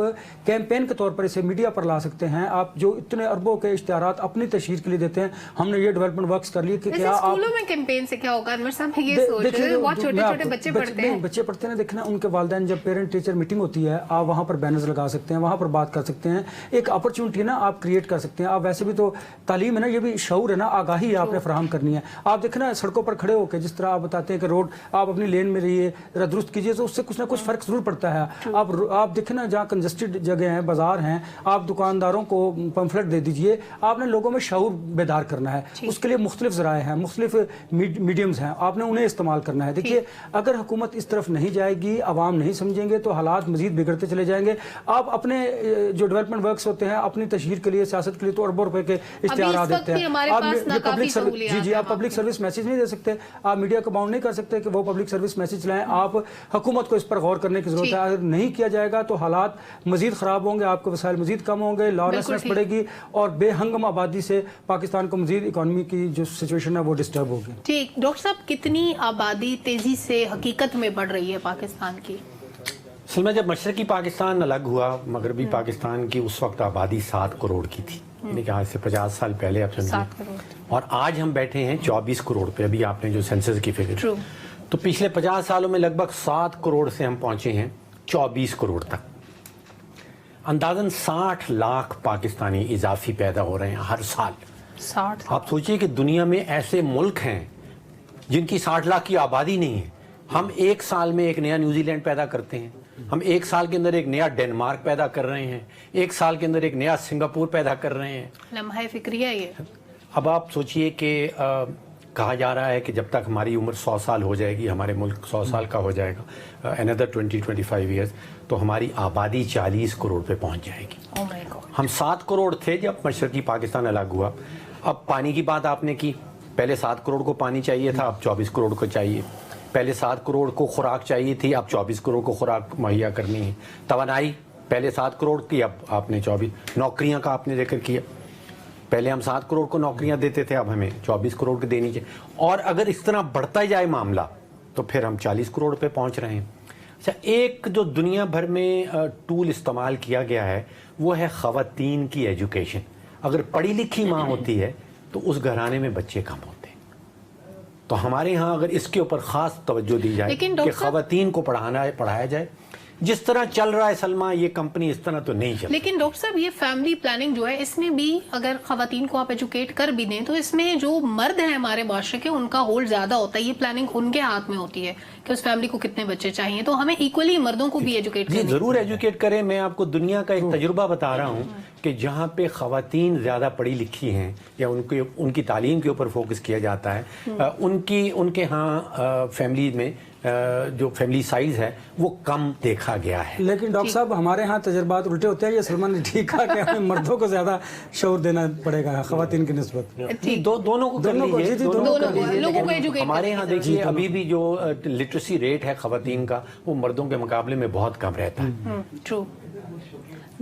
कैंपेन के तौर पर इसे मीडिया पर ला सकते हैं, आप जो इतने अरबों के इश्तिहारात अपनी तशहीर के लिए देते हैं, हमने ये डेवलपमेंट वर्क्स कर लिए कि क्या आप स्कूलों में कैंपेन से क्या होगा? अनवर साहब, मैं ये सोच रही हूं, बहुत छोटे छोटे बच्चे पढ़ते हैं। बच्चे पढ़ते हैं, देखना उनके वालिदैन जब पेरेंट टीचर मीटिंग होती है, आप वहाँ पर बैनर्स लगा सकते हैं, वहाँ पर बात कर सकते हैं, एक अपॉर्चुनिटी ना आप क्रिएट कर सकते हैं। आप वैसे भी तो तालीम है ना, ये भी शऊर है ना, आगाही आपने फराहम करनी है। आप देखना सड़कों पर खड़े होकर जिस तरह आप बताते हैं कि रोड आप अपनी लेन में रहिए, जरा दुरुस्त कीजिए, तो उससे कुछ ना कुछ फर्क जरूर पड़ता है। आप देखें ना, जहाँ कंजस्टेड जगह हैं, बाजार हैं, आप दुकानदारों को पम्फलेट दे दीजिए। आपने लोगों में शऊर बेदार करना है, उसके लिए मुख्तलिफ ज़राए हैं, मुख्तलिफ मीडियम्स हैं, आपने उन्हें इस्तेमाल करना है। देखिए, अगर हुकूमत इस तरफ नहीं जाएगी, आवाम नहीं समझेंगे, तो हालात मजीद बिगड़ते चले जाएंगे। आप अपने जो डेवलपमेंट वर्क्स होते हैं, अपनी तशहीर के लिए, सियासत के लिए तो अरबों रुपए के इश्तिहार देते हैं। आप पब्लिक सर्विस मैसेज नहीं दे सकते, आप मीडिया को बाउंड नहीं कर सकते कि वो पब्लिक सर्विस मैसेज लाएं। आप हुकूमत को इस पर गौर करने की जरूरत है। अगर नहीं किया जाएगा तो हालात मजीद खराब होंगे, आपके वसाइल मजीद कम होंगे, लॉलेसनेस बढ़ेगी और बेहंगम आबादी से पाकिस्तान को मजीद इकॉनमी की जो सिचुएशन है वो डिस्टर्ब होगी। ठीक, डॉक्टर साहब, कितनी आबादी तेजी से हकीकत में बढ़ रही है पाकिस्तान की? सलमा, जब मशरकी पाकिस्तान अलग हुआ, मगरबी पाकिस्तान की उस वक्त आबादी 7 करोड़ की थी, यानी कि आज से 50 साल पहले आप समझिए, और आज हम बैठे हैं 24 करोड़ पे। अभी आपने जो सेंसस की फिगर, तो पिछले 50 सालों में लगभग 7 करोड़ से हम पहुंचे हैं 24 करोड़ तक। अंदाजन 60 लाख पाकिस्तानी इजाफी पैदा हो रहे हैं हर साल। 60? आप सोचिए कि दुनिया में ऐसे मुल्क हैं जिनकी 60 लाख की आबादी नहीं है। हम एक साल में एक नया न्यूजीलैंड पैदा करते हैं, हम एक साल के अंदर एक नया डेनमार्क पैदा कर रहे हैं, एक साल के अंदर एक नया सिंगापुर पैदा कर रहे हैं। लम्हा फिक्रिया ये। अब आप सोचिए कि कहा जा रहा है कि जब तक हमारी उम्र 100 साल हो जाएगी, हमारे मुल्क 100 साल का हो जाएगा, अनदर 20-25 ईयर्स, तो हमारी आबादी 40 करोड़ पे पहुंच जाएगी। Oh my God. हम 7 करोड़ थे जब मशरकी पाकिस्तान अलग हुआ। अब पानी की बात आपने की, पहले 7 करोड़ को पानी चाहिए था, अब 24 करोड़ को चाहिए। पहले 7 करोड़ को खुराक चाहिए थी, अब 24 करोड़ को खुराक मुहैया करनी है। तवानाई पहले 7 करोड़ की, अब आपने 24। नौकरियां का आपने जिक्र किया, पहले हम 7 करोड़ को नौकरियां देते थे, अब हमें 24 करोड़ की देनी चाहिए। और अगर इस तरह बढ़ता जाए मामला तो फिर हम 40 करोड़ पे पहुंच रहे हैं। अच्छा, एक जो दुनिया भर में टूल इस्तेमाल किया गया है वो है ख़वातीन की एजुकेशन। अगर पढ़ी लिखी माँ होती है तो उस घराने में बच्चे कम होते हैं। तो हमारे यहाँ अगर इसके ऊपर ख़ास तवज्जो दी जाए कि ख़वातीन को पढ़ाया जाए, जिस तरह चल रहा है सलमा, ये कंपनी इस तरह तो नहीं चल। लेकिन डॉक्टर साहब, ये फैमिली प्लानिंग जो है, इसमें भी अगर खवातीन को आप एजुकेट कर भी दें तो इसमें जो मर्द हैं हमारे माशरे के, उनका होल्ड ज्यादा होता है। ये प्लानिंग उनके हाथ में होती है कि उस फैमिली को कितने बच्चे चाहिए। तो हमें इक्वली मर्दों को भी एजुकेट जी जरूर एजुकेट करें। मैं आपको दुनिया का एक तजुर्बा बता रहा हूँ कि जहाँ पे खवातीन ज़्यादा पढ़ी लिखी हैं या उनकी तालीम के ऊपर फोकस किया जाता है, उनके यहाँ फैमिली में जो फैमिली साइज है वो कम देखा गया है। लेकिन डॉक्टर साहब, हमारे यहाँ तजर्बात उल्टे होते हैं। ये सलमान ने ठीक कहा कि हमें मर्दों को ज्यादा शऊर देना पड़ेगा खवातीन की निस्बत। दोनों को लोगों को एजुकेट। हमारे यहाँ देखिए अभी भी जो लिटरेसी रेट है खवातीन का, वो मर्दों के मुकाबले में बहुत कम रहता है। ट्रू,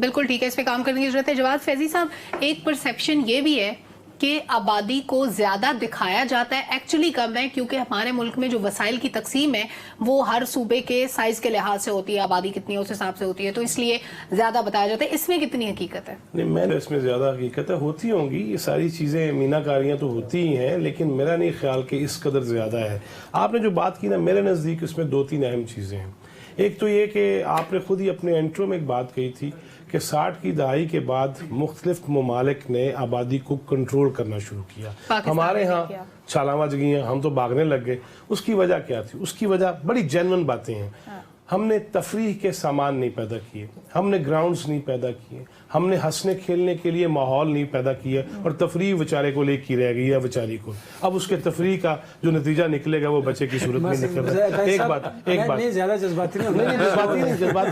बिल्कुल ठीक है, इस पे काम करने की जरूरत है। जवाद फैजी साहब, एक परसेप्शन ये भी है कि आबादी को ज्यादा दिखाया जाता है, एक्चुअली कम है, क्योंकि हमारे मुल्क में जो वसाइल की तकसीम है वो हर सूबे के साइज के लिहाज से होती है, आबादी कितनी है उस हिसाब से होती है, तो इसलिए ज्यादा बताया जाता है। इसमें कितनी हकीकत है? नहीं, मैं इसमें ज्यादा हकीकत है, होती होंगी ये सारी चीजें, मीनाकारियां तो होती ही हैं, लेकिन मेरा नहीं ख्याल कि इस कदर ज्यादा है। आपने जो बात की ना, मेरे नजदीक उसमें 2-3 अहम चीजें हैं। एक तो ये कि आपने खुद ही अपने इंट्रो में एक बात कही थी कि 60 की दहाई के बाद मुख्तलिफ ममालिक ने आबादी को कंट्रोल करना शुरू किया। हमारे यहाँ छालावा जगियाँ, हम तो भागने लग गए। उसकी वजह क्या थी? उसकी वजह बड़ी जेन्युइन बातें हैं। हमने तफरीह के सामान नहीं पैदा किए, हमने ग्राउंड्स नहीं पैदा किए, हमने हंसने खेलने के लिए माहौल नहीं पैदा किया, और तफरीह बेचारे को लेकर रह गई है बेचारी को। अब उसके तफरीह का जो नतीजा निकलेगा वो बच्चे की सूरत में निकल रहा है। एक बात ज्यादा जज्बाती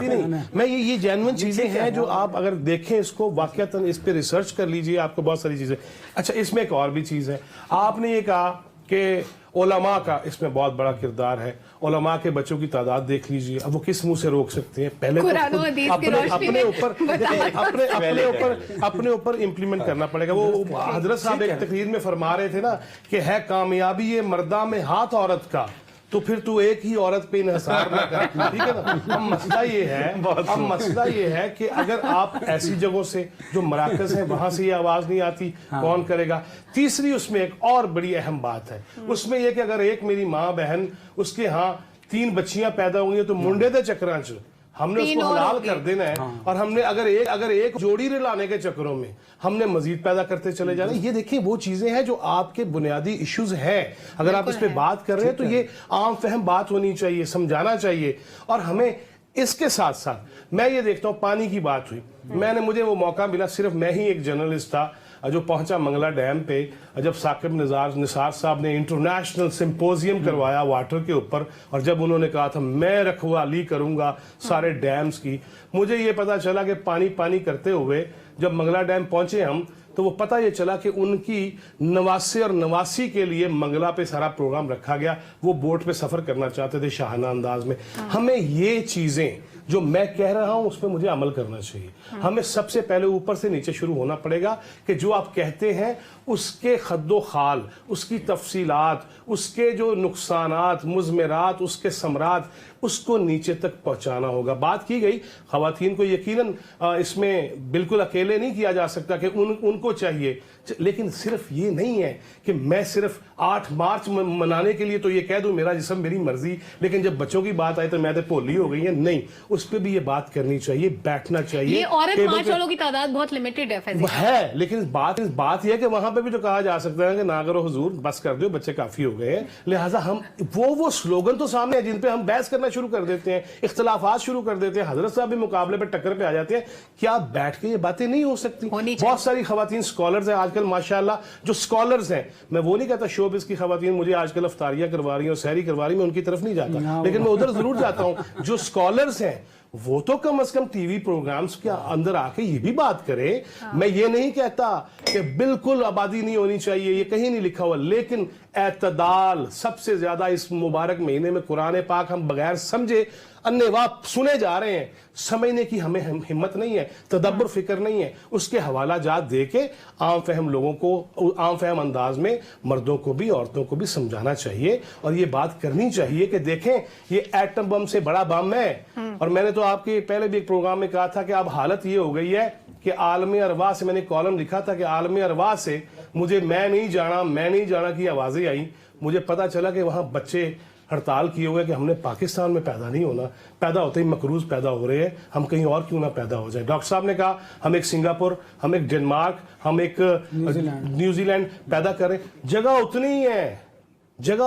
नहीं, मैं ये जेन्युइन चीजें हैं जो आप अगर देखें इसको वाकयातन, इस पे रिसर्च कर लीजिए, आपको बहुत सारी चीजें। अच्छा, इसमें एक और भी चीज है। आपने ये कहा कि उलमा का इसमें बहुत बड़ा किरदार है। उलमा के बच्चों की तादाद देख लीजिए, अब वो किस मुंह से रोक सकते हैं? पहले तो अपने ऊपर इम्प्लीमेंट करना पड़ेगा। वो हजरत साहब एक तकरीर में फरमा रहे थे ना कि है कामयाबी ये मर्दा में हाथ औरत का, तो फिर तू एक ही औरत पे इन्हिसार ना कर, ठीक है ना। अब मसला ये है कि अगर आप ऐसी जगहों से जो मराकज है वहां से ये आवाज नहीं आती, कौन करेगा। तीसरी उसमें एक और बड़ी अहम बात है, उसमें यह कि अगर एक मेरी माँ बहन उसके यहाँ 3 बच्चियां पैदा हुई हैं तो मुंडे दे चक्रां च हमने उसको हलाल कर देना है, और हमने अगर एक जोड़ी लाने के चक्करों में हमने मजीद पैदा करते चले जाना। ये देखिए वो चीजें हैं जो आपके बुनियादी इश्यूज हैं। अगर आप इस पे बात कर रहे हैं तो ये आम फहम बात होनी चाहिए, समझाना चाहिए। और हमें इसके साथ साथ मैं ये देखता हूँ, पानी की बात हुई, मुझे वो मौका मिला, सिर्फ मैं ही एक जर्नलिस्ट था जो पहुंचा मंगला डैम पे, जब साकिब निसार साहब ने इंटरनेशनल सिंपोजियम करवाया वाटर के ऊपर, और जब उन्होंने कहा था मैं रखवाली करूंगा सारे डैम्स की, मुझे ये पता चला कि पानी पानी करते हुए जब मंगला डैम पहुंचे हम, तो वो पता ये चला कि उनकी नवासे और नवासी के लिए मंगला पे सारा प्रोग्राम रखा गया। वो बोट पे सफर करना चाहते थे शाहाना अंदाज में। हमें ये चीजें जो मैं कह रहा हूं उस पर मुझे अमल करना चाहिए। हमें सबसे पहले ऊपर से नीचे शुरू होना पड़ेगा कि जो आप कहते हैं उसके खद्दो खाल, उसकी तफसीलात, उसके जो नुकसानात, मुज़मिरात, उसके समरात, उसको नीचे तक पहुंचाना होगा। बात की गई खवातीन को यकीनन इसमें बिल्कुल अकेले नहीं किया जा सकता कि उनको चाहिए, लेकिन सिर्फ ये नहीं है कि मैं सिर्फ 8 मार्च मनाने के लिए तो ये कह दूं मेरा जिस्म मेरी मर्जी, लेकिन जब बच्चों की बात आई तो मैं तो भोली हो गई है। नहीं, उस पर भी ये बात करनी चाहिए, बैठना चाहिए। ये औरत मार्च वालों की तादाद बहुत लिमिटेड है, लेकिन बात यह कि वहां पे भी तो कहा जा सकता है कि ना करो हुजूर, बस कर दो, बच्चे काफी हो गए हैं। लिहाजा हम वो स्लोगन तो सामने है जिन पे हम बहस करना शुरू कर देते हैं, इख्तलाफात शुरू कर देते हैं, हजरत साहब भी मुकाबले पे टक्कर पे आ जाते हैं। क्या बैठ के ये बातें नहीं हो सकती? बहुत सारी खवातीन स्कॉलर्स हैं आजकल माशाल्लाह, जो स्कॉलर्स हैं, मैं वो नहीं कहता शोबिस की खवातीन मुझे आजकल अफ्तारियां करवा रही हैं और सहरी करवा रही, मैं उनकी तरफ नहीं जाता, लेकिन मैं उधर जरूर जाता हूं। जो स्कॉलर्स हैं वो तो कम से कम टीवी प्रोग्राम्स के अंदर आके ये भी बात करें। मैं ये नहीं कहता कि बिल्कुल आबादी नहीं होनी चाहिए, ये कहीं नहीं लिखा हुआ, लेकिन एतदाल सबसे ज्यादा इस मुबारक महीने में कुरान पाक हम बगैर समझे अन्नेवाह सुने जा रहे हैं। समझने की हमें हिम्मत नहीं है, तदब्बर फिक्र नहीं है। उसके हवाला जात दे के आम फहम लोगों को आम फहम अंदाज में मर्दों को भी औरतों को भी समझाना चाहिए, और ये बात करनी चाहिए कि देखें ये एटम बम से बड़ा बम है। और मैंने तो आपके पहले भी एक प्रोग्राम में कहा था कि अब हालत ये हो गई है कि आलम अरवा से, मैंने कॉलम लिखा था कि आलम अरवा से मुझे मैं नहीं जाना की आवाजें आई। मुझे पता चला कि वहां बच्चे हड़ताल किए हुए कि हमने पाकिस्तान में पैदा नहीं होना, पैदा होते ही मकरूज पैदा हो रहे हैं, हम कहीं और क्यों ना पैदा हो जाए। डॉक्टर साहब ने कहा हम एक सिंगापुर, हम एक डेनमार्क, हम एक न्यूजीलैंड पैदा करें। जगह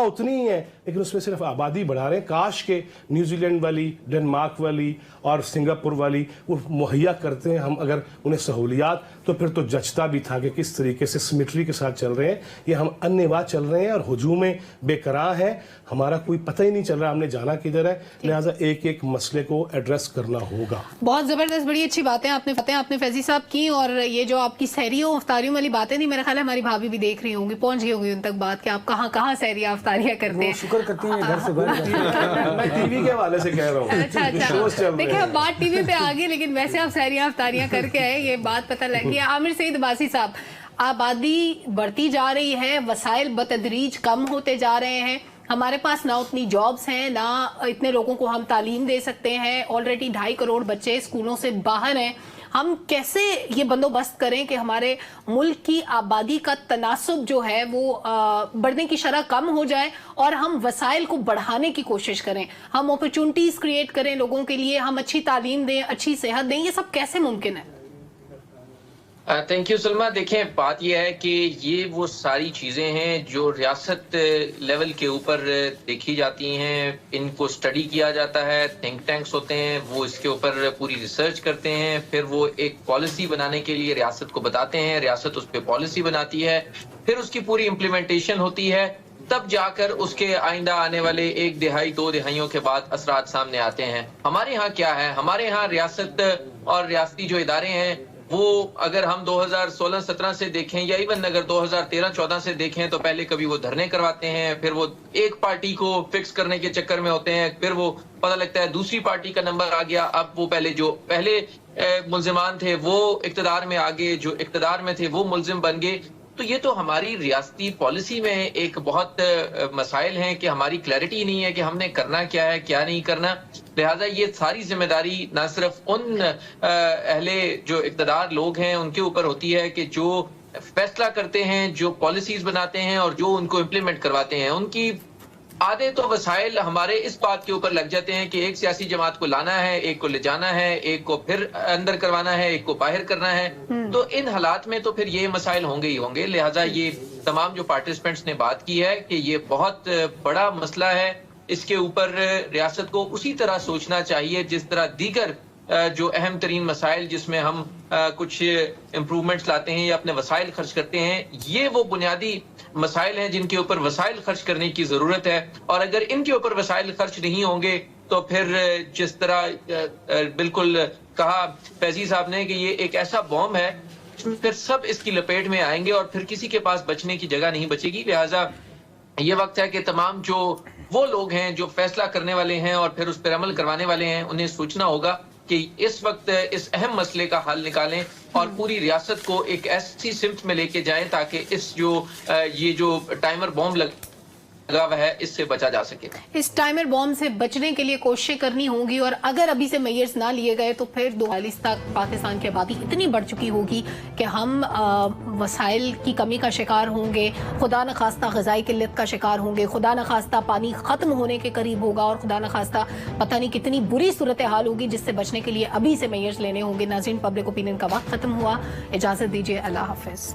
उतनी है, लेकिन उसमें सिर्फ आबादी बढ़ा रहे हैं। काश के न्यूजीलैंड वाली, डेनमार्क वाली और सिंगापुर वाली वो मुहैया करते हैं हम अगर उन्हें सहूलियात, तो फिर तो जचता भी था कि किस तरीके से सिमेट्री के साथ चल रहे हैं। ये हम अन्नेवाह चल रहे हैं और हुजूमें बेकरार हैं, हमारा कोई पता ही नहीं चल रहा हमने जाना किधर है। लिहाजा एक एक मसले को एड्रेस करना होगा। बहुत जबरदस्त, बड़ी अच्छी बातें आपने फैजी साहब की, और ये जो आपकी सहरियों अफ्तारियों वाली बातें थी, मेरा ख्याल है हमारी भाभी भी देख रही होंगी, पहुंच गई होगी उन तक बात कि आप कहाँ सहरिया अफ्तारियां करते हैं। शुक्र करती हैं घर से मैं टीवी के हवाले से कह रहा हूँ। अच्छा, देखिए अब बात टीवी पे आ गई, लेकिन वैसे आप सहरियां अफ्तारियां करके आए, ये बात पता लग गई। आमिर सईद अब्बासी साहब, आबादी बढ़ती जा रही है, वसाइल बतदरीज कम होते जा रहे हैं, हमारे पास ना उतनी जॉब्स हैं, ना इतने लोगों को हम तालीम दे सकते हैं। ऑलरेडी 2.5 करोड़ बच्चे स्कूलों से बाहर हैं। हम कैसे ये बंदोबस्त करें कि हमारे मुल्क की आबादी का तनासुब जो है वो बढ़ने की शरह कम हो जाए और हम वसाइल को बढ़ाने की कोशिश करें, हम अपॉर्चुनिटीज क्रिएट करें लोगों के लिए, हम अच्छी तालीम दें, अच्छी सेहत दें। ये सब कैसे मुमकिन है? Thank you Salma. देखें, बात यह है कि ये वो सारी चीज़ें हैं जो रियासत लेवल के ऊपर देखी जाती हैं, इनको स्टडी किया जाता है, थिंक टैंक्स होते हैं, वो इसके ऊपर पूरी रिसर्च करते हैं, फिर वो एक पॉलिसी बनाने के लिए रियासत को बताते हैं, रियासत उस पर पॉलिसी बनाती है, फिर उसकी पूरी इम्प्लीमेंटेशन होती है, तब जाकर उसके आइंदा आने वाले 1 दिहाई 2 दिहाइयों के बाद असरात सामने आते हैं। हमारे यहाँ क्या है, हमारे यहाँ रियासत और रियासती जो इदारे हैं वो अगर हम 2016-17 से देखें या इवन अगर 2013-14 से देखें तो पहले कभी वो धरने करवाते हैं, फिर वो एक पार्टी को फिक्स करने के चक्कर में होते हैं, फिर वो पता लगता है दूसरी पार्टी का नंबर आ गया, अब वो पहले मुल्जिमान थे वो इक्तदार में आ गए, जो इक्तदार में थे वो मुल्जिम बन गए। تو یہ تو ہماری ریاستی پالیسی میں ایک بہت مسائل ہیں کہ ہماری کلیئرٹی نہیں ہے کہ ہم نے کرنا کیا ہے کیا نہیں کرنا. لہٰذا یہ ساری ذمہ داری نہ صرف ان اہل جو اقتدار لوگ ہیں ان کے اوپر ہوتی ہے کہ جو فیصلہ کرتے ہیں, جو پالیسیز بناتے ہیں اور جو ان کو امپلیمنٹ کرواتے ہیں. ان کی آدھے تو وسائل ہمارے اس بات کے اوپر لگ جاتے ہیں کہ ایک سیاسی جماعت کو لانا ہے, ایک کو لے جانا ہے, ایک کو پھر اندر کروانا ہے, ایک کو باہر کرنا ہے. تو ان حالات میں تو پھر یہ مسائل ہوں گے ہی ہوں گے. لہٰذا یہ تمام جو پارٹیسپینٹس نے بات کی ہے کہ یہ بہت بڑا مسئلہ ہے, اس کے اوپر ریاست کو اسی طرح سوچنا چاہیے جس طرح دیگر جو اہم ترین مسائل جس میں ہم کچھ امپرومنٹس لاتے ہیں یا اپنے وسائل خرچ کرتے ہیں, یہ وہ بنیادی مسائل ہیں جن کے اوپر وسائل خرچ کرنے کی ضرورت ہے. اور اگر ان کے اوپر وسائل خرچ نہیں ہوں گے تو پھر جس طرح بالکل کہا فیضی صاحب نے کہ یہ ایک ایسا بوم ہے پھر سب اس کی لپیٹ میں آئیں گے اور پھر کسی کے پاس بچنے کی جگہ نہیں بچے گی. لہٰذا یہ وقت ہے کہ تمام جو وہ لوگ ہیں جو فیصلہ کرنے والے ہیں اور پھر اس پر عمل کروانے والے ہیں انہیں سوچنا ہوگا کہ اس وقت اس اہم مسئلے کا حل نکالیں اور پوری ریاست کو ایک ایسی سمت میں لے کے جائیں تاکہ اس یہ جو ٹائمر بوم لگا ہوا ہے اس سے بچا جا سکے. اس ٹائمر بوم سے بچنے کے لیے کوششیں کرنی ہوں گی, اور اگر ابھی سے میئرز نہ لیے گئے تو پھر 2042 تک پاکستان کی آبادی اتنی بڑھ چکی ہوگی کہ ہم وسائل کی کمی کا شکار ہوں گے, خدا نخواستہ غذائی قلت کا شکار ہوں گے, خدا نخواستہ پانی ختم ہونے کے قریب ہوگا, اور خدا نخواستہ پتہ نہیں کتنی بری صورتحال ہوگی جس سے بچنے کے لیے ابھی سے میئرز لینے ہوں گے. ناظرین, پبلک اوپینین کا وقت ختم ہوا, اجازت دیجیے, اللہ حافظ.